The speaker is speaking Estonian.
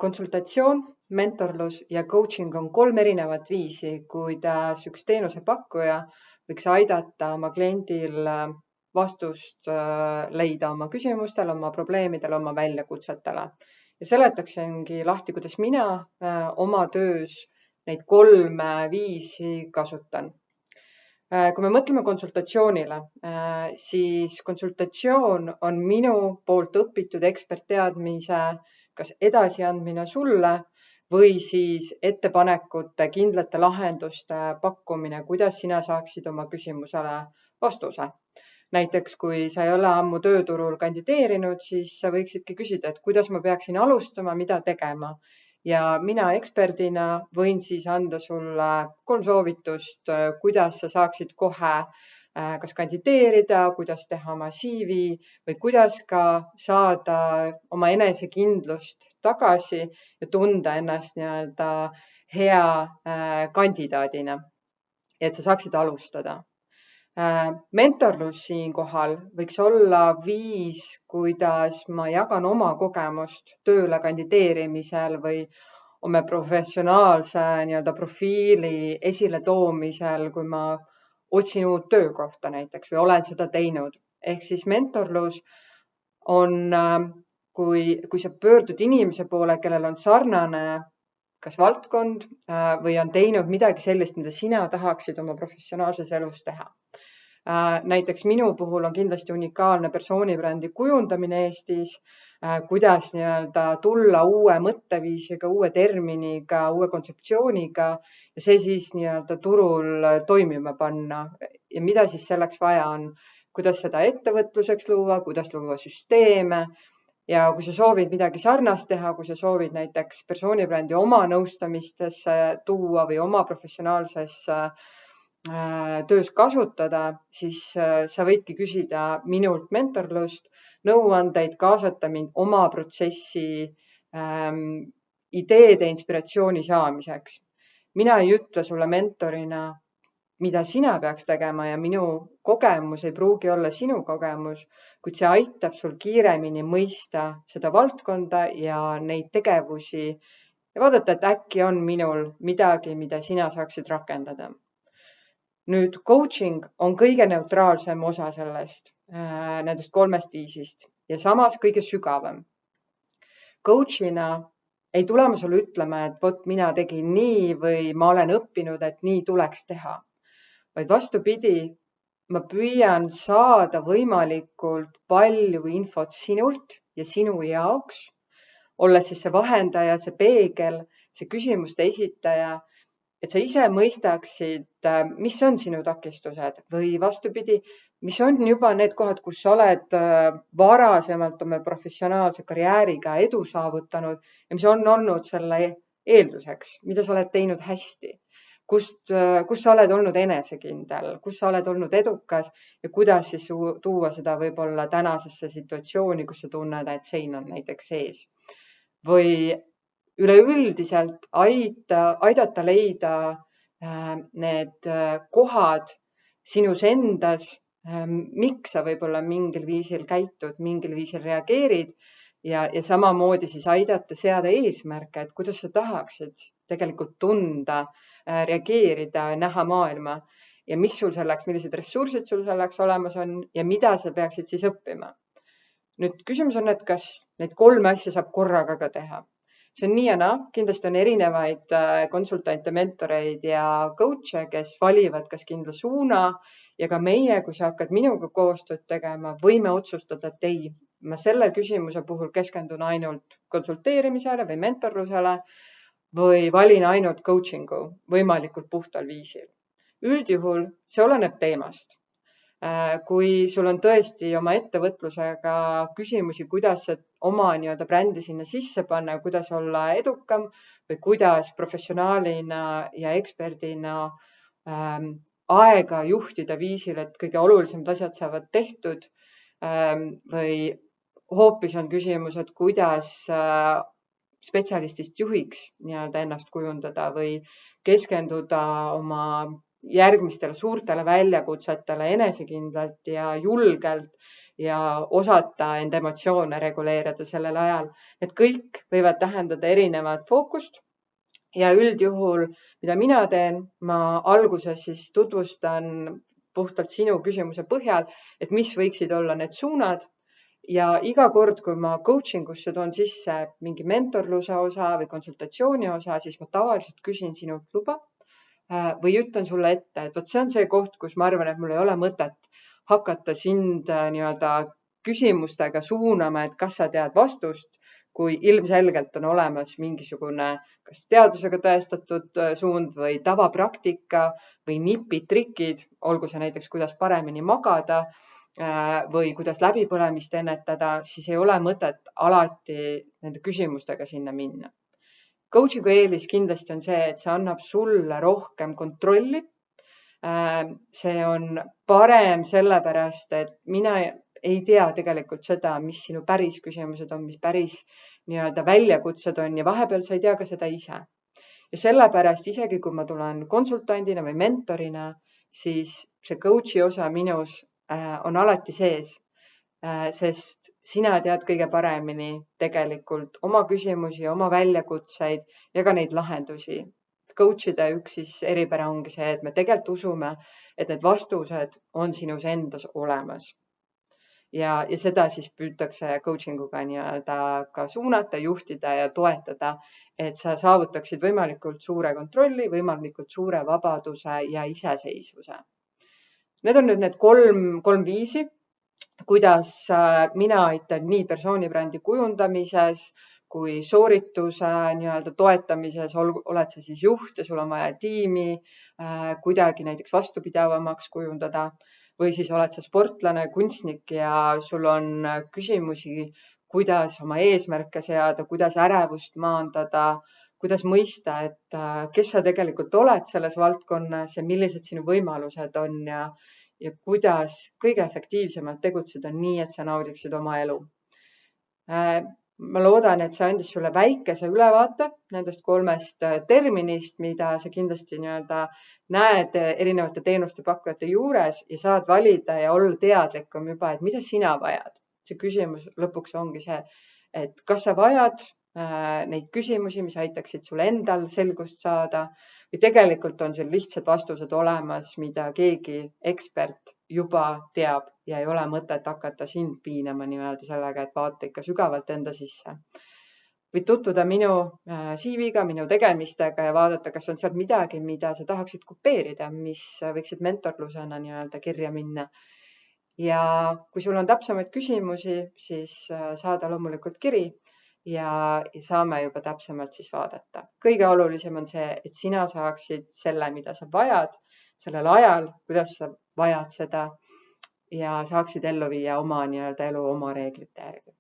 Konsultatsioon, mentorlus ja coaching on 3 erinevat viisi, kuidas üks teenusepakkuja võiks aidata oma kliendil vastust leida oma küsimustele, oma probleemidele, oma väljakutsetele. Ja seletaksingi lahti, kuidas mina oma töös neid 3 viisi kasutan. Kui me mõtleme konsultatsioonile, siis konsultatsioon on minu poolt õpitud ekspertteadmise kas edasiandmine sulle või siis ettepanekute, kindlate lahenduste pakkumine, kuidas sina saaksid oma küsimusele vastuse. Näiteks, kui sa ei ole ammu tööturul kandideerinud, siis sa võiksidki küsida, et kuidas ma peaksin alustama, mida tegema. Ja mina eksperdina võin siis anda sulle 3 soovitust, kuidas sa saaksid kohe kas kandideerida, kuidas teha oma CV või kuidas ka saada oma enesekindlust tagasi ja tunda ennast nii-öelda hea kandidaadina, et sa saaksid alustada. Mentorlus siinkohal võiks olla viis, kuidas ma jagan oma kogemust tööle kandideerimisel või oma professionaalse nii-öelda profiili esile toomisel, kui ma otsin uut töökohta näiteks või olen seda teinud. Ehk siis mentorlus on, kui sa pöördud inimese poole, kellel on sarnane kas valdkond või on teinud midagi sellist, mida sina tahaksid oma professionaalses elus teha. Näiteks minu puhul on kindlasti unikaalne persoonibrändi kujundamine Eestis, kuidas nii-öelda tulla uue mõtteviisiga, uue terminiga, uue kontseptsiooniga ja see siis nii-öelda turul toimima panna. Ja mida siis selleks vaja on? Kuidas seda ettevõtluseks luua, kuidas luua süsteeme ja kui sa soovid midagi sarnast teha, kui sa soovid näiteks persoonibrändi oma nõustamistesse tuua või oma professionaalses töös kasutada, siis sa võidki küsida minult mentorlust, nõuandeid, kaasata mind oma protsessi ideede inspiratsiooni saamiseks. Mina ei ütle sulle mentorina, mida sina peaks tegema ja minu kogemus ei pruugi olla sinu kogemus, kuid see aitab sul kiiremini mõista seda valdkonda ja neid tegevusi ja vaadata, et äkki on minul midagi, mida sina saaksid rakendada. Nüüd coaching on kõige neutraalsem osa nendest 3 viisist ja samas kõige sügavam. Coachina ei tule ma sulle ütlema, et vot mina tegin nii või ma olen õppinud, et nii tuleks teha. Vaid vastupidi, ma püüan saada võimalikult palju infot sinult ja sinu jaoks, olles siis see vahendaja, see peegel, see küsimuste esitaja, et sa ise mõistaksid, mis on sinu takistused või vastupidi, mis on juba need kohad, kus sa oled varasemalt oma professionaalse karjääriga edu saavutanud ja mis on olnud selle eelduseks, mida sa oled teinud hästi, kus sa oled olnud enesekindel, kus sa oled olnud edukas ja kuidas siis tuua seda võib-olla tänasesse situatsiooni, kus sa tunned, et sein on näiteks sees. Või üleüldiselt aidata leida need kohad sinus endas, miks sa võib-olla mingil viisil käitud, mingil viisil reageerid ja samamoodi siis aidata seada eesmärke, et kuidas sa tahaksid tegelikult tunda, reageerida, näha maailma ja mis sul selleks, millised ressursid sul selleks olemas on ja mida sa peaksid siis õppima. Nüüd küsimus on, et kas neid 3 asja saab korraga ka teha. See on nii ja naa, kindlasti on erinevaid konsultante, mentoreid ja coach'e, kes valivad kas kindla suuna ja ka meie, kui sa hakkad minuga koostööd tegema, võime otsustada, et ei, ma selle küsimuse puhul keskendun ainult konsulteerimisele või mentorlusele või valin ainult coaching'u võimalikult puhtal viisil. Üldjuhul see oleneb teemast. Kui sul on tõesti oma ettevõtlusega küsimusi, kuidas oma nii-öelda brändi sinna sisse panna, kuidas olla edukam või kuidas professionaalina ja eksperdina aega juhtida viisil, et kõige olulisemad asjad saavad tehtud või hoopis on küsimus, et kuidas spetsialistist juhiks nii-öelda ennast kujundada või keskenduda oma järgmistele suurtele väljakutsetele enesekindlalt ja julgelt ja osata enda emotsioone reguleerida sellel ajal. Need kõik võivad tähendada erinevat fookust ja üldjuhul, mida mina teen, ma alguses siis tutvustan puhtalt sinu küsimuse põhjal, et mis võiksid olla need suunad. Ja iga kord, kui ma coaching usse toon sisse mingi mentorluse osa või konsultatsiooni osa, siis ma tavaliselt küsin sinult luba või ütlen sulle ette, et vot see on see koht, kus ma arvan, et mul ei ole mõtet hakata sind nii-öelda küsimustega suunama, et kas sa tead vastust, kui ilmselgelt on olemas mingisugune kas teadusega tõestatud suund või tavapraktika või nipid, trikid, olgu see näiteks, kuidas paremini magada või kuidas läbipõlemist ennetada, siis ei ole mõtet alati nende küsimustega sinna minna. Coaching'u eelis kindlasti on see, et see annab sulle rohkem kontrolli. See on parem sellepärast, et mina ei tea tegelikult seda, mis sinu päris küsimused on, mis päris nii-öelda väljakutsed on ja vahepeal sa ei tea ka seda ise. Ja sellepärast isegi, kui ma tulen konsultandina või mentorina, siis see coach'i osa minus on alati sees, sest sina tead kõige paremini tegelikult oma küsimusi, oma väljakutseid ja ka neid lahendusi. Coach'ide üks siis eripära ongi see, et me tegelikult usume, et need vastused on sinus endas olemas. Ja seda siis püütakse coaching'uga nii-öelda ka suunata, juhtida ja toetada, et sa saavutaksid võimalikult suure kontrolli, võimalikult suure vabaduse ja iseseisvuse. Need on nüüd need kolm viisi, kuidas mina aitan nii persoonibrändi kujundamises kui soorituse nii-öelda toetamises, oled sa siis juht ja sul on vaja tiimi kuidagi näiteks vastupidavamaks kujundada või siis oled sa sportlane, kunstnik ja sul on küsimusi, kuidas oma eesmärke seada, kuidas ärevust maandada, kuidas mõista, et kes sa tegelikult oled selles valdkonnas ja millised sinu võimalused on ja kuidas kõige efektiivsemalt tegutseda nii, et sa naudiksid oma elu. Ma loodan, et see andis sulle väikese ülevaate nendest 3 terminist, mida sa kindlasti nii-öelda näed erinevate teenuste pakkujate juures ja saad valida ja olla teadlikum juba, et mida sina vajad. See küsimus lõpuks ongi see, et kas sa vajad neid küsimusi, mis aitaksid sul endal selgust saada või tegelikult on seal lihtsad vastused olemas, mida keegi ekspert juba teab ja ei ole mõtet hakata sind piinama nii-öelda sellega, et vaata ikka sügavalt enda sisse. Võid tutvuda minu CV-ga, minu tegemistega ja vaadata, kas on sealt midagi, mida sa tahaksid kopeerida, mis võiksid mentorlusena nii-öelda kirja minna. Ja kui sul on täpsemaid küsimusi, siis saada loomulikult kiri ja saame juba täpsemalt siis vaadata. Kõige olulisem on see, et sina saaksid selle, mida sa vajad, sellel ajal, kuidas sa vajad seda ja saaksid ellu viia oma nii-öelda elu oma reeglite järgi.